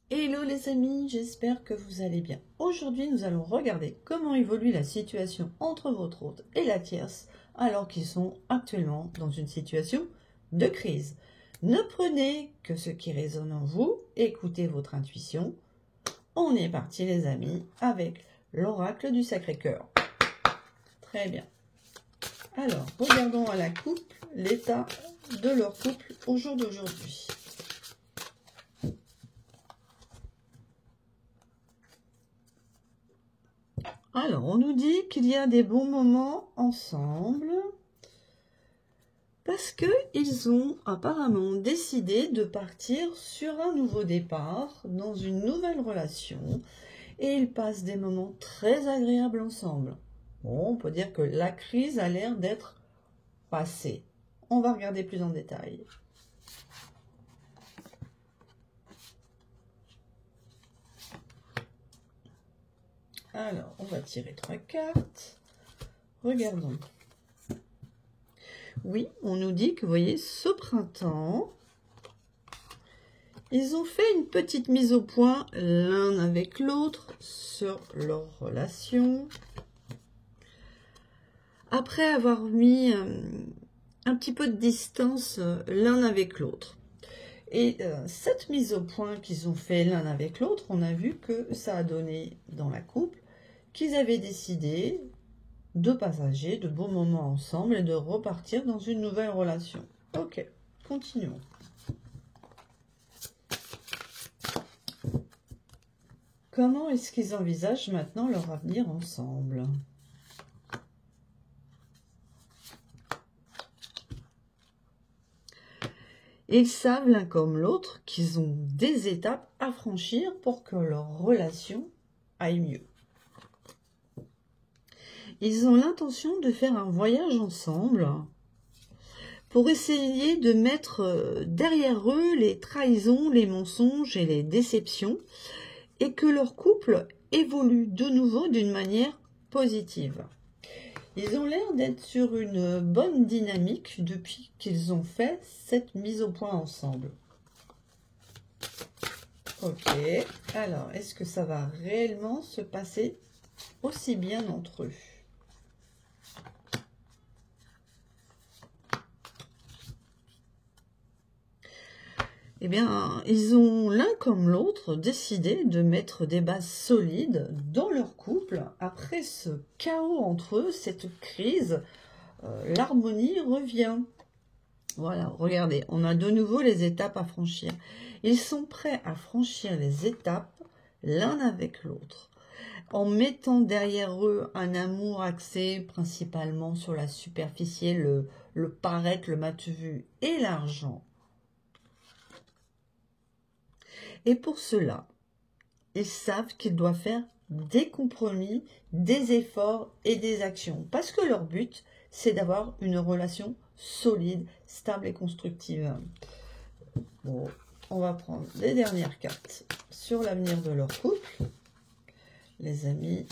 Hello les amis, j'espère que vous allez bien. Aujourd'hui, nous allons regarder comment évolue la situation entre votre hôte et la tierce alors qu'ils sont actuellement dans une situation de crise. Ne prenez que ce qui résonne en vous, écoutez votre intuition. On est parti les amis avec l'oracle du Sacré-Cœur. Très bien. Alors, regardons à la coupe l'état de leur couple au jour d'aujourd'hui. Alors, on nous dit qu'il y a des bons moments ensemble parce qu'ils ont apparemment décidé de partir sur un nouveau départ dans une nouvelle relation et ils passent des moments très agréables ensemble. Bon, on peut dire que la crise a l'air d'être passée. On va regarder plus en détail. Alors, on va tirer 3 cartes. Regardons. Oui, on nous dit que, vous voyez, ce printemps, ils ont fait une petite mise au point l'un avec l'autre sur leur relation. Après avoir mis un petit peu de distance l'un avec l'autre. Et cette mise au point qu'ils ont fait l'un avec l'autre, on a vu que ça a donné dans la couple qu'ils avaient décidé de partager de beaux moments ensemble et de repartir dans une nouvelle relation. Ok, continuons. Comment est-ce qu'ils envisagent maintenant leur avenir ensemble ? Ils savent l'un comme l'autre qu'ils ont des étapes à franchir pour que leur relation aille mieux. Ils ont l'intention de faire un voyage ensemble pour essayer de mettre derrière eux les trahisons, les mensonges et les déceptions et que leur couple évolue de nouveau d'une manière positive. Ils ont l'air d'être sur une bonne dynamique depuis qu'ils ont fait cette mise au point ensemble. Ok, alors est-ce que ça va réellement se passer aussi bien entre eux ? Eh bien, ils ont l'un comme l'autre décidé de mettre des bases solides dans leur couple. Après ce chaos entre eux, cette crise, l'harmonie revient. Voilà, regardez, on a de nouveau les étapes à franchir. Ils sont prêts à franchir les étapes l'un avec l'autre, en mettant derrière eux un amour axé principalement sur la superficie, le paraître, le matu vu et l'argent. Et pour cela, ils savent qu'ils doivent faire des compromis, des efforts et des actions. Parce que leur but, c'est d'avoir une relation solide, stable et constructive. Bon, on va prendre les dernières cartes sur l'avenir de leur couple. Les amis,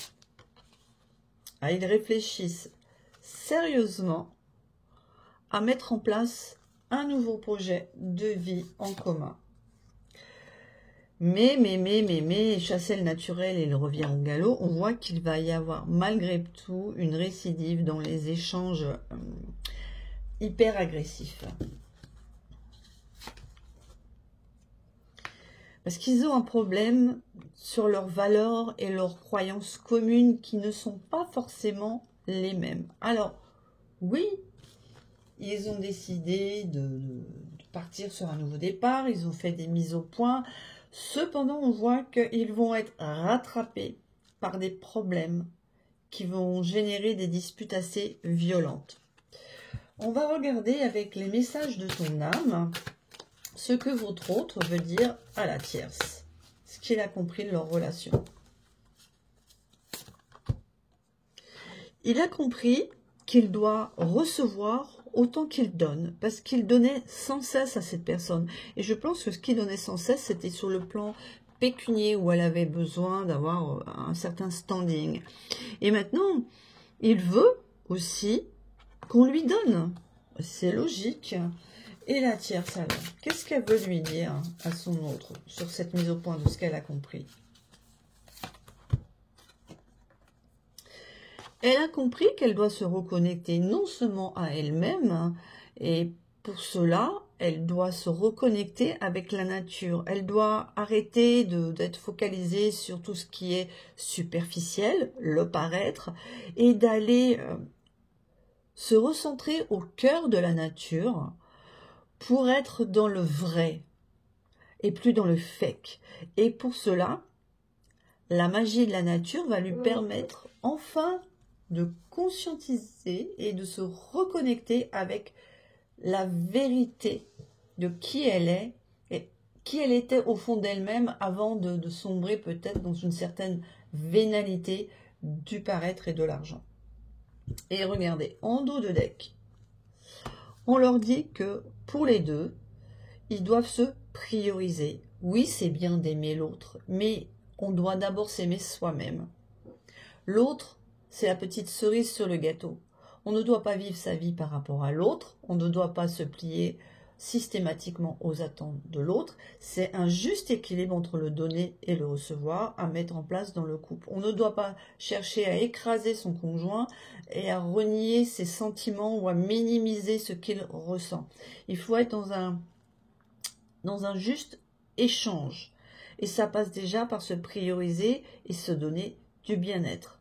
ils réfléchissent sérieusement à mettre en place un nouveau projet de vie en commun. Mais, chasser le naturel et le revient au galop, on voit qu'il va y avoir malgré tout une récidive dans les échanges hyper agressifs. Parce qu'ils ont un problème sur leurs valeurs et leurs croyances communes qui ne sont pas forcément les mêmes. Alors, oui, ils ont décidé de partir sur un nouveau départ, ils ont fait des mises au point. Cependant, on voit qu'ils vont être rattrapés par des problèmes qui vont générer des disputes assez violentes. On va regarder avec les messages de ton âme ce que votre autre veut dire à la tierce, ce qu'il a compris de leur relation. Il a compris qu'il doit recevoir autant qu'il donne, parce qu'il donnait sans cesse à cette personne. Et je pense que ce qu'il donnait sans cesse, c'était sur le plan pécunier, où elle avait besoin d'avoir un certain standing. Et maintenant, il veut aussi qu'on lui donne. C'est logique. Et la tierce alors, qu'est-ce qu'elle veut lui dire à son autre sur cette mise au point de ce qu'elle a compris? Elle a compris qu'elle doit se reconnecter non seulement à elle-même, et pour cela, elle doit se reconnecter avec la nature. Elle doit arrêter d'être focalisée sur tout ce qui est superficiel, le paraître, et d'aller se recentrer au cœur de la nature pour être dans le vrai et plus dans le fake. Et pour cela, la magie de la nature va lui permettre enfin de conscientiser et de se reconnecter avec la vérité de qui elle est et qui elle était au fond d'elle-même avant de sombrer peut-être dans une certaine vénalité du paraître et de l'argent. Et regardez, en dos de deck, on leur dit que pour les deux, ils doivent se prioriser. Oui, c'est bien d'aimer l'autre, mais on doit d'abord s'aimer soi-même. L'autre, c'est la petite cerise sur le gâteau. On ne doit pas vivre sa vie par rapport à l'autre, on ne doit pas se plier systématiquement aux attentes de l'autre. C'est un juste équilibre entre le donner et le recevoir à mettre en place dans le couple. On ne doit pas chercher à écraser son conjoint et à renier ses sentiments ou à minimiser ce qu'il ressent. Il faut être dans un juste échange. Et ça passe déjà par se prioriser et se donner du bien-être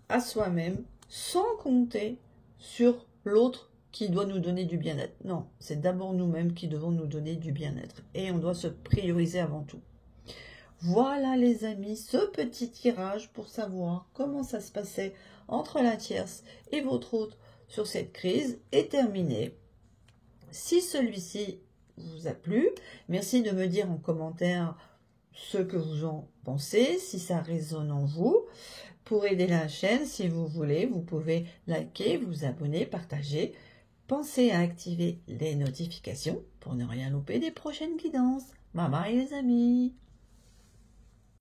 à soi-même, sans compter sur l'autre qui doit nous donner du bien-être. Non, c'est d'abord nous-mêmes qui devons nous donner du bien-être. Et on doit se prioriser avant tout. Voilà les amis, ce petit tirage pour savoir comment ça se passait entre la tierce et votre hôte sur cette crise est terminé. Si celui-ci vous a plu, merci de me dire en commentaire ce que vous en pensez, si ça résonne en vous. Pour aider la chaîne, si vous voulez, vous pouvez liker, vous abonner, partager. Pensez à activer les notifications pour ne rien louper des prochaines guidances. Bye bye les amis!